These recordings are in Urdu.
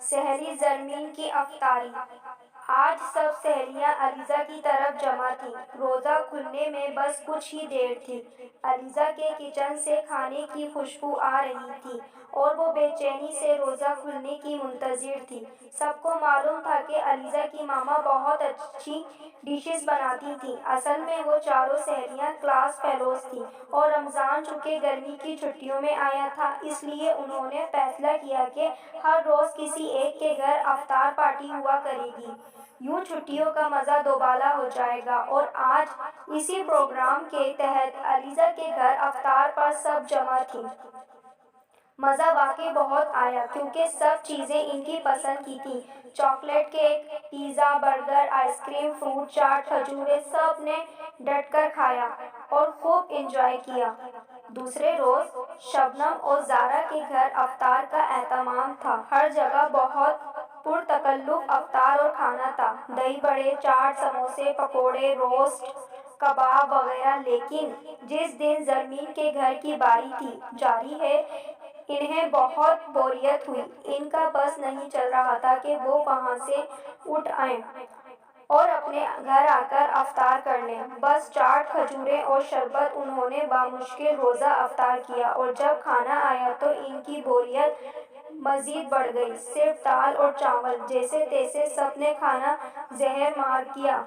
سحری زرمین کی افطاری۔ آج سب سہیلیاں علیزہ کی طرف جمع تھیں۔ روزہ کھلنے میں بس کچھ ہی دیر تھی۔ علیزہ کے کچن سے کھانے کی خوشبو آ رہی تھی اور وہ بے چینی سے روزہ کھلنے کی منتظر تھی۔ سب کو معلوم تھا کہ علیزہ کی ماما بہت اچھی ڈشز بناتی تھیں۔ اصل میں وہ چاروں سہیلیاں کلاس فیلوز تھیں اور رمضان چونکہ گرمی کی چھٹیوں میں آیا تھا، اس لیے انہوں نے فیصلہ کیا کہ ہر روز کسی ایک کے گھر افطار پارٹی ہوا کرے گی۔ یوں چھٹیوں کا مزہ دوبالا ہو جائے گا۔ اور آج اسی پروگرام کے تحت علیزہ کے گھر افطار پر سب جمع تھیں۔ مزہ واقعی بہت آیا کیونکہ سب چیزیں ان کی پسند کی تھیں۔ Chocolate cake, pizza, burger, ice cream, fruit chaat, کھجوریں، سب نے ڈٹ کر کھایا اور خوب انجوائے کیا۔ دوسرے روز شبنم اور زارا کے گھر افطار کا اہتمام تھا۔ ہر جگہ بہت پرتکلف افطار اور کھانا تھا، دہی بڑے، چاٹ، سموسے، پکوڑے، روسٹ، کباب وغیرہ۔ لیکن جس دن زرمین کے گھر کی باری تھی، جاری ہے، انہیں بہت بوریت ہوئی۔ ان کا بس نہیں چل رہا تھا کہ وہ وہاں سے اٹھ آئیں اور اپنے گھر آ کر افطار کر لیں۔ بس چاٹ، کھجوریں اور شربت۔ انہوں نے بامشکل روزہ افطار کیا اور جب کھانا آیا تو ان کی بوریت مزید بڑھ گئی۔ صرف دال اور چاول، جیسے تیسے سب نے کھانا زہر مار کیا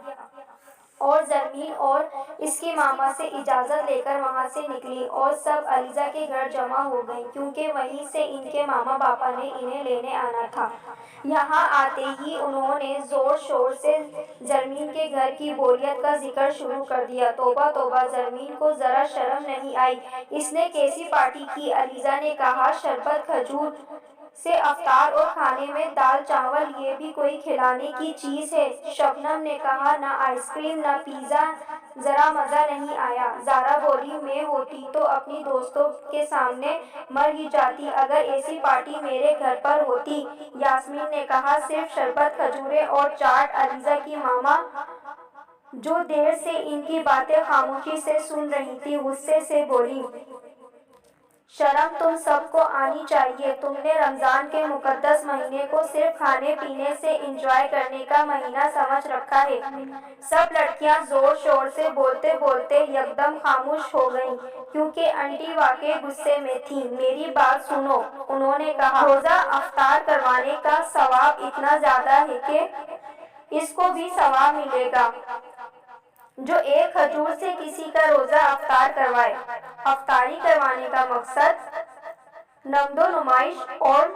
اور زرمین اور اس کی ماما سے اجازت لے کر وہاں سے نکلی اور سب علیزہ کے گھر جمع ہو گئیں کیونکہ وہیں سے ان کے ماما پاپا نے انہیں لینے آنا تھا۔ یہاں آتے ہی انہوں نے زور شور سے زرمین کے گھر کی بوریت کا ذکر شروع کر دیا۔ توبہ توبہ، زرمین کو ذرا شرم نہیں آئی؟ اس نے کیسی پارٹی کی؟ علیزہ نے کہا، شربت، کھجور سے افطار اور کھانے میں دال چاول، یہ بھی کوئی کھلانے کی چیز ہے؟ شبنم نے کہا، نہ آئس کریم، نہ پیزا، ذرا مزہ نہیں آیا۔ زارا بولی، میں ہوتی تو اپنی دوستوں کے سامنے مر ہی جاتی اگر ایسی پارٹی میرے گھر پر ہوتی۔ یاسمین نے کہا، صرف شربت، کھجوریں اور چاٹ۔ علیزہ کی ماما، جو دیر سے ان کی باتیں خاموشی سے سن رہی تھی، غصے سے بولی، شرم تم سب کو آنی چاہیے۔ تم نے رمضان کے مقدس مہینے کو صرف کھانے پینے سے انجوائے کرنے کا مہینہ سمجھ رکھا ہے۔ سب لڑکیاں زور شور سے بولتے بولتے یکدم خاموش ہو گئیں کیونکہ آنٹی واقعی غصے میں تھیں۔ میری بات سنو، انہوں نے کہا، روزہ افطار کروانے کا ثواب اتنا زیادہ ہے کہ اس کو بھی ثواب ملے گا جو ایک کھجور سے کسی کا روزہ افطار کروائے۔ افطاری کروانے کا مقصد نمد و نمائش اور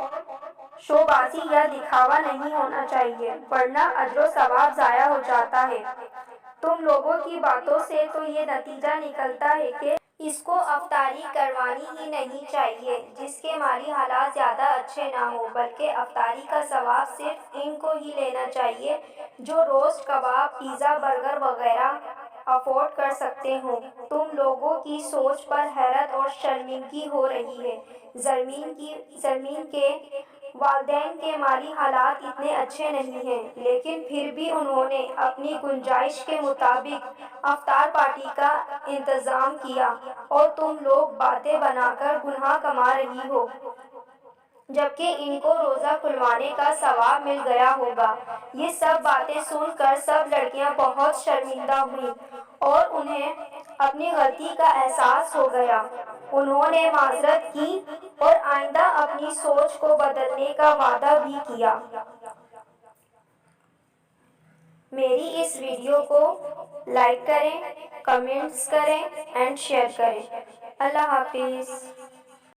شو بازی یا دکھاوا نہیں ہونا چاہیے، ورنہ اجر و ثواب ضائع ہو جاتا ہے۔ تم لوگوں کی باتوں سے تو یہ نتیجہ نکلتا ہے کہ اس کو افطاری کروانی ہی نہیں چاہیے جس کے مالی حالات زیادہ اچھے نہ ہوں، بلکہ افطاری کا ثواب صرف ان کو ہی لینا چاہیے جو روسٹ، کباب، پیزا، برگر وغیرہ افورڈ کر سکتے ہوں۔ تم لوگوں کی سوچ پر حیرت اور شرمندگی ہو رہی ہے۔ زرمین کے والدین کے مالی حالات اتنے اچھے نہیں ہیں، لیکن پھر بھی انہوں نے اپنی گنجائش کے مطابق افطار پارٹی کا انتظام کیا اور تم لوگ باتیں بنا کر گناہ کما رہی ہو، جبکہ ان کو روزہ کھلوانے کا ثواب مل گیا ہوگا۔ یہ سب باتیں سن کر سب لڑکیاں بہت شرمندہ ہوئیں اور انہیں اپنی غلطی کا احساس ہو گیا۔ انہوں نے معذرت کی اور آئندہ اپنی سوچ کو بدلنے کا وعدہ بھی کیا۔ میری اس ویڈیو کو لائک کریں، کمنٹس کریں اینڈ شیئر کریں۔ اللہ حافظ۔